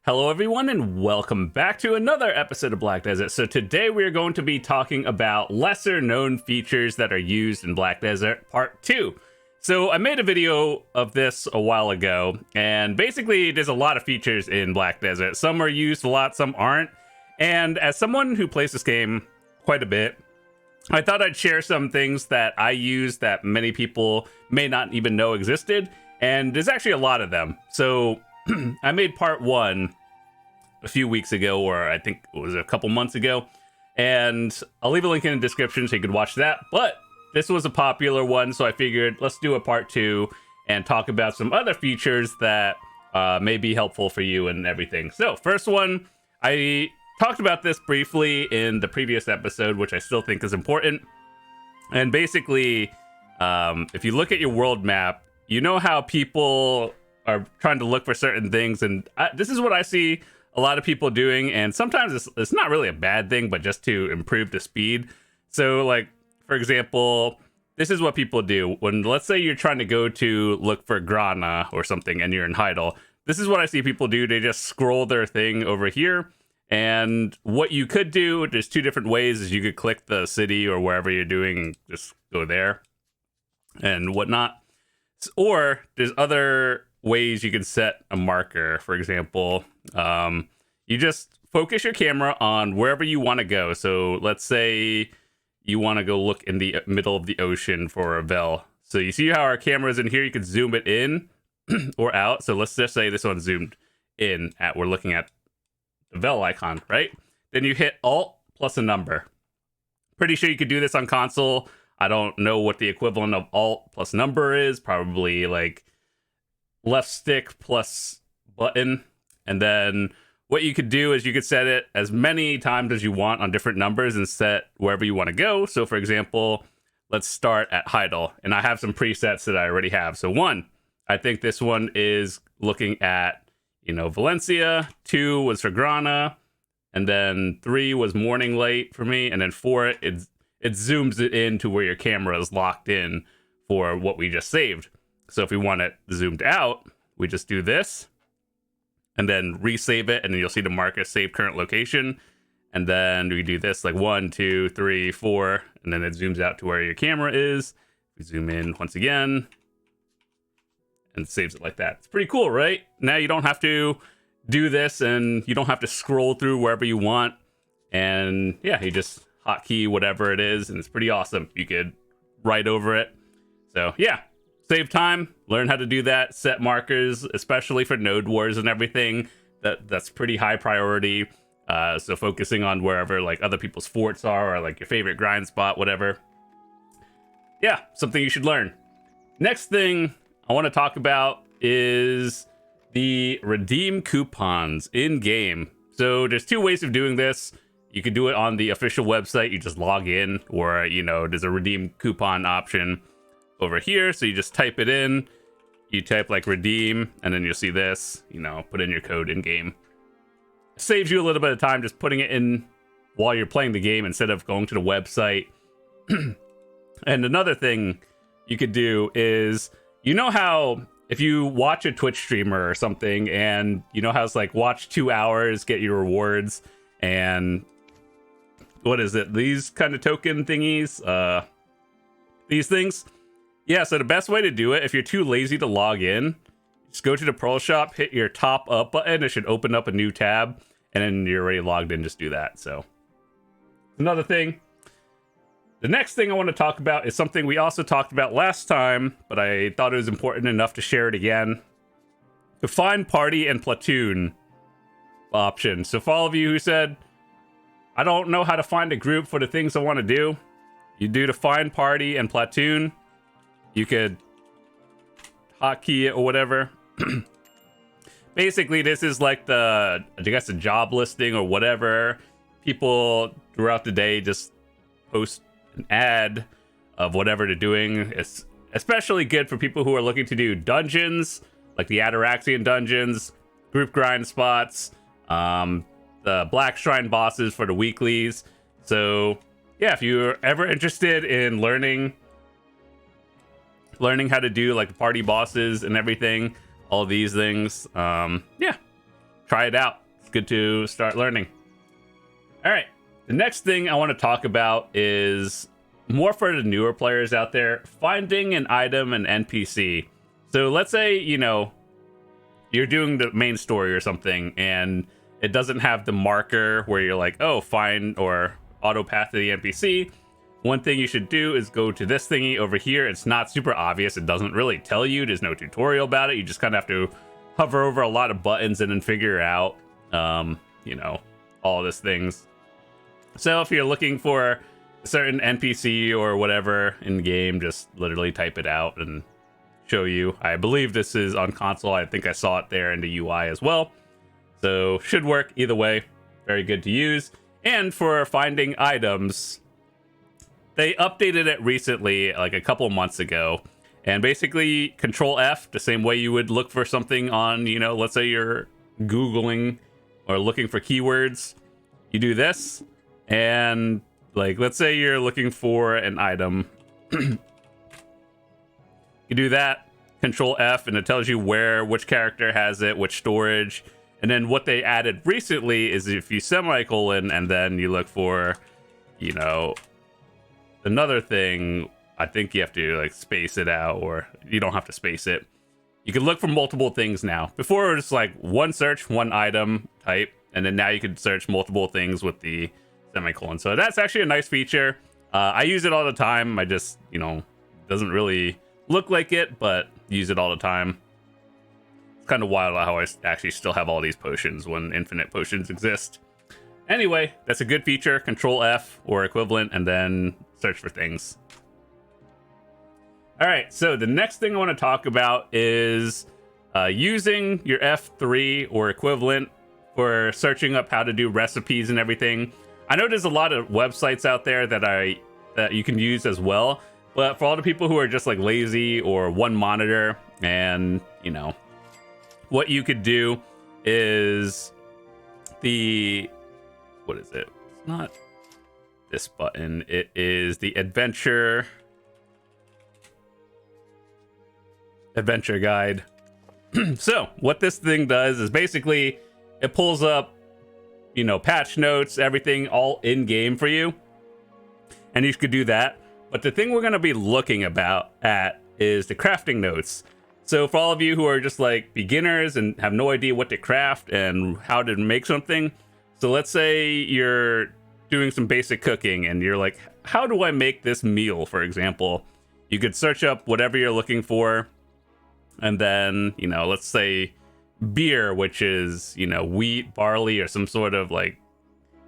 Hello everyone and welcome back to another episode of Black Desert. So today we are going to be talking about lesser known features that are used in Black Desert Part 2. So I made a video of this a while ago, and basically there's a lot of features in Black Desert. Some are used a lot, some aren't. And as someone who plays this game quite a bit, I thought I'd share some things that I use that many people may not even know existed. And there's actually a lot of them. So I made part 1 a few weeks ago, or I think it was a couple months ago, and I'll leave a link in the description so you could watch that. But this was a popular one, so I figured let's do a part 2 and talk about some other features that may be helpful for you and everything. So first one, I talked about this briefly in the previous episode, which I still think is important. And basically, if you look at your world map, you know how people are trying to look for certain things, and this is what I see a lot of people doing, and sometimes it's not really a bad thing, but just to improve the speed. So, like, for example, this is what people do. When, let's say you're trying to go to look for Grana or something, and you're in Heidel, this is what I see people do. They just scroll their thing over here, and what you could do, there's 2 different ways, is you could click the city or wherever you're doing, and just go there, and whatnot. Or, there's other ways you can set a marker. For example, you just focus your camera on wherever you want to go. So let's say you want to go look in the middle of the ocean for a Vel. So you see how our camera is in here? You can zoom it in or out. So let's just say this one zoomed in at, we're looking at the Vel icon, right? Then you hit Alt plus a number. Pretty sure you could do this on console. I don't know what the equivalent of Alt plus number is. Probably like left stick plus button. And then what you could do is you could set it as many times as you want on different numbers and set wherever you want to go. So for example, let's start at Heidel, and I have some presets that I already have. So 1, I think this one is looking at, Valencia. 2 was for Grana, and then 3 was Morning Light for me, and then 4, it zooms it in to where your camera is locked in for what we just saved. So if we want it zoomed out, we just do this and then resave it, and then you'll see the marker save current location. And then we do this like 1, 2, 3, 4, and then it zooms out to where your camera is. We zoom in once again and saves it like that. It's pretty cool, right? Now you don't have to do this, and you don't have to scroll through wherever you want. And yeah, you just hotkey whatever it is, and it's pretty awesome. You could write over it. So yeah, save time, learn how to do that, set markers, especially for node wars and everything. That's pretty high priority. So focusing on wherever like other people's forts are, or like your favorite grind spot, whatever. Yeah, something you should learn. Next thing I want to talk about is the redeem coupons in game. So there's 2 ways of doing this. You can do it on the official website. You just log in, or there's a redeem coupon option over here. So you just type it in, you type like redeem, and then you'll see this, put in your code in game. Saves you a little bit of time just putting it in while you're playing the game instead of going to the website. And another thing you could do is, how if you watch a Twitch streamer or something, and how it's like watch 2 hours, get your rewards, and what is it? These kind of token thingies, these things. Yeah, so the best way to do it, if you're too lazy to log in, just go to the Pearl Shop, hit your top up button, it should open up a new tab, and then you're already logged in, just do that. So, another thing. The next thing I want to talk about is something we also talked about last time, but I thought it was important enough to share it again. To find party and platoon option. So for all of you who said, I don't know how to find a group for the things I want to do, you do to find party and platoon. You could hotkey it or whatever. Basically, this is like I guess a job listing or whatever. People throughout the day just post an ad of whatever they're doing. It's especially good for people who are looking to do dungeons, like the Ataraxian dungeons, group grind spots, the Black Shrine bosses for the weeklies. So yeah, if you're ever interested in learning how to do like the party bosses and everything, all these things, yeah, try it out. It's good to start learning. All right, the next thing I want to talk about is more for the newer players out there, finding an item, an NPC. So let's say, you know, you're doing the main story or something, and it doesn't have the marker where you're like, oh, find or auto path to the NPC. One thing you should do is go to this thingy over here. It's not super obvious. It doesn't really tell you. There's no tutorial about it. You just kind of have to hover over a lot of buttons and then figure out, you know, all these things. So if you're looking for a certain NPC or whatever in game, just literally type it out and show you. I believe this is on console. I think I saw it there in the UI as well. So should work either way. Very good to use. And for finding items, they updated it recently, like a couple months ago. And basically, Control F, the same way you would look for something on, you know, let's say you're Googling or looking for keywords. You do this, and like, let's say you're looking for an item. You do that, Control F, and it tells you which character has it, which storage. And then what they added recently is if you semicolon and then you look for, you know, another thing, I think you have to like space it out, or you don't have to space it. You can look for multiple things now. Before it was like one search, one item type, and then now you can search multiple things with the semicolon. So that's actually a nice feature. I use it all the time. I just, you know, doesn't really look like it, but use it all the time. It's kind of wild how I actually still have all these potions when infinite potions exist. Anyway, that's a good feature. Control F or equivalent, and then search for things. All right, so the next thing I want to talk about is using your F3 or equivalent for searching up how to do recipes and everything. I know there's a lot of websites out there that you can use as well, but for all the people who are just like lazy or one monitor, and you know, what you could do is what is it? It's not this button. It is the adventure guide. So what this thing does is basically it pulls up, you know, patch notes, everything all in game for you, and you could do that. But the thing we're going to be looking at is the crafting notes. So for all of you who are just like beginners and have no idea what to craft and how to make something, so let's say you're doing some basic cooking and you're like, how do I make this meal, for example? You could search up whatever you're looking for, and then, you know, let's say beer, which is, you know, wheat, barley, or some sort of like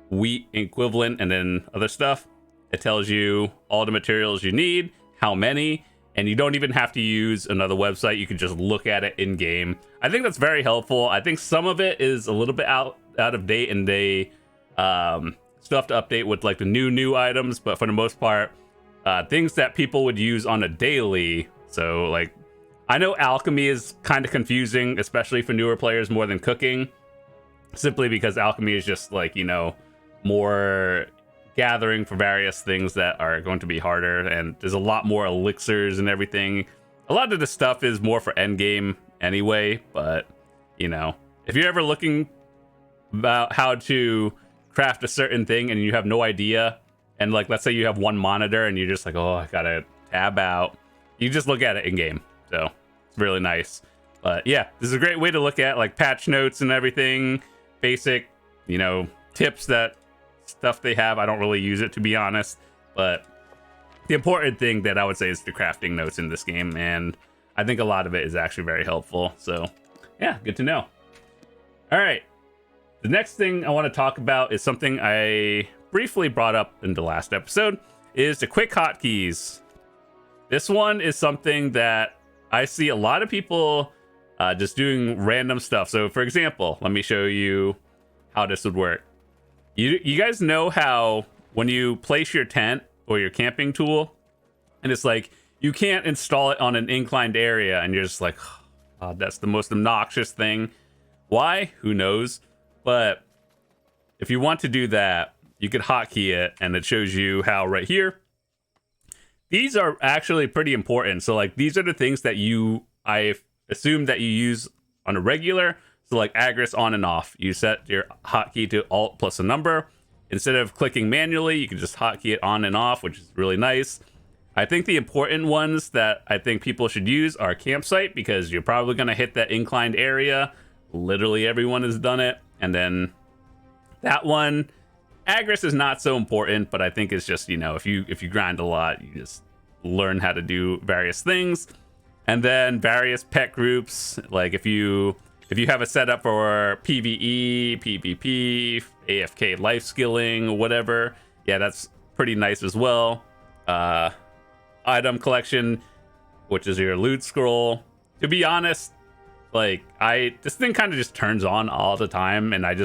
wheat equivalent, and then other stuff. It tells you all the materials you need, how many, and you don't even have to use another website. You can just look at it in game. I think that's very helpful. I think some of it is a little bit out of date, and they still have to update with like the new items, but for the most part, things that people would use on a daily. So like, I know alchemy is kind of confusing, especially for newer players, more than cooking, simply because alchemy is just like, you know, more gathering for various things that are going to be harder, and there's a lot more elixirs and everything. A lot of the stuff is more for endgame anyway, but, you know, if you're ever looking about how to craft a certain thing and you have no idea, and like, let's say you have one monitor and you're just like, oh, I gotta tab out, you just look at it in game. So it's really nice. But yeah, this is a great way to look at like patch notes and everything, basic, you know, tips, that stuff they have. I don't really use it, to be honest, but the important thing that I would say is the crafting notes in this game, and I think a lot of it is actually very helpful. So yeah, good to know. All right, the next thing I want to talk about is something I briefly brought up in the last episode, is the quick hotkeys. This one is something that I see a lot of people just doing random stuff. So for example, let me show you how this would work. You guys know how when you place your tent or your camping tool, and it's like you can't install it on an inclined area, and you're just like, oh, that's the most obnoxious thing. Why? Who knows? But if you want to do that, you could hotkey it, and it shows you how right here. These are actually pretty important. So like, these are the things that I assume that you use on a regular. So like Agris on and off, you set your hotkey to Alt plus a number. Instead of clicking manually, you can just hotkey it on and off, which is really nice. I think the important ones that I think people should use are campsite, because you're probably going to hit that inclined area. Literally everyone has done it. And then that one, Agris is not so important, but I think it's just, you know, if you grind a lot, you just learn how to do various things. And then various pet groups, like if you have a setup for PvE, PvP, AFK life skilling, whatever, yeah, that's pretty nice as well. Item collection, which is your loot scroll. To be honest, like this thing kind of just turns on all the time, and I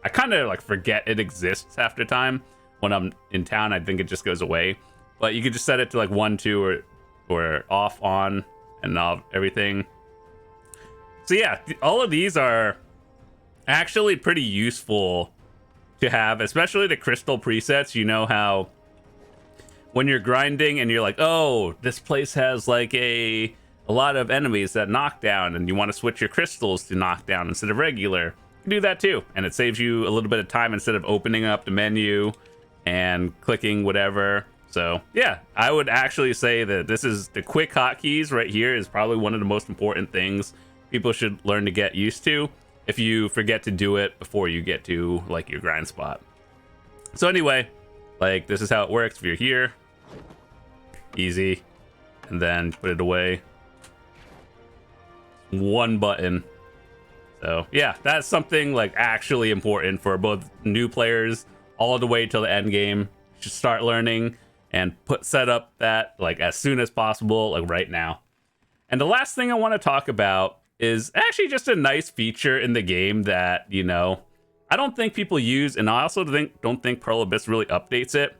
kind of like forget it exists after time. When I'm in town, I think it just goes away. But you could just set it to like 1, 2, or off, on, and everything. So yeah, all of these are actually pretty useful to have, especially the crystal presets. You know how when you're grinding and you're like, oh, this place has like a lot of enemies that knock down, and you want to switch your crystals to knockdown instead of regular, you can do that too. And it saves you a little bit of time instead of opening up the menu and clicking whatever. So yeah, I would actually say that this is the quick hotkeys right here is probably one of the most important things people should learn to get used to if you forget to do it before you get to like your grind spot. So anyway, like this is how it works. If you're here, easy, and then put it away. One button. So yeah, that's something like actually important for both new players all the way till the end game. You should start learning and set up that like as soon as possible, like right now. And the last thing I want to talk about is actually just a nice feature in the game that, you know, I don't think people use, and I also don't think Pearl Abyss really updates it,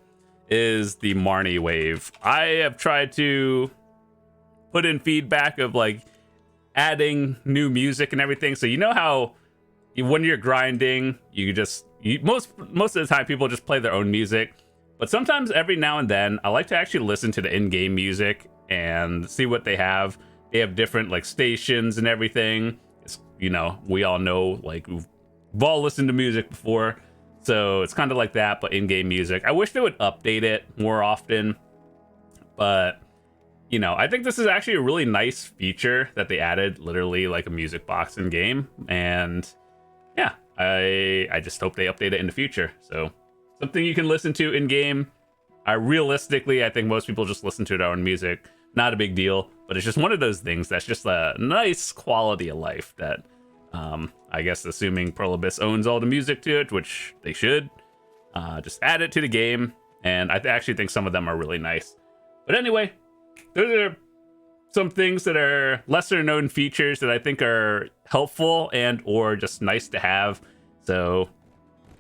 is the Marniwave. I have tried to put in feedback of like adding new music and everything. So you know how when you're grinding, most of the time people just play their own music. But sometimes every now and then I like to actually listen to the in-game music and see what they have. They have different like stations and everything. You know, we all know, like we've all listened to music before. So it's kind of like that, but in-game music. I wish they would update it more often. But, you know, I think this is actually a really nice feature that they added, literally like a music box in-game. And yeah, I just hope they update it in the future. So something you can listen to in-game. I think most people just listen to their own music. Not a big deal, but it's just one of those things that's just a nice quality of life that, I guess, assuming Pearl Abyss owns all the music to it, which they should, just add it to the game. And I actually think some of them are really nice. But anyway, those are some things that are lesser known features that I think are helpful and or just nice to have. So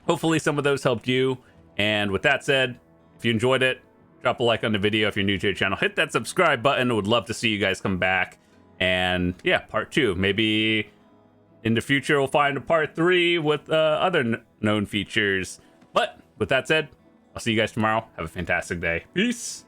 hopefully some of those helped you. And with that said, if you enjoyed it, drop a like on the video. If you're new to the channel, hit that subscribe button. I would love to see you guys come back. And yeah, part 2. Maybe in the future we'll find a part 3 with other known features. But with that said, I'll see you guys tomorrow. Have a fantastic day. Peace.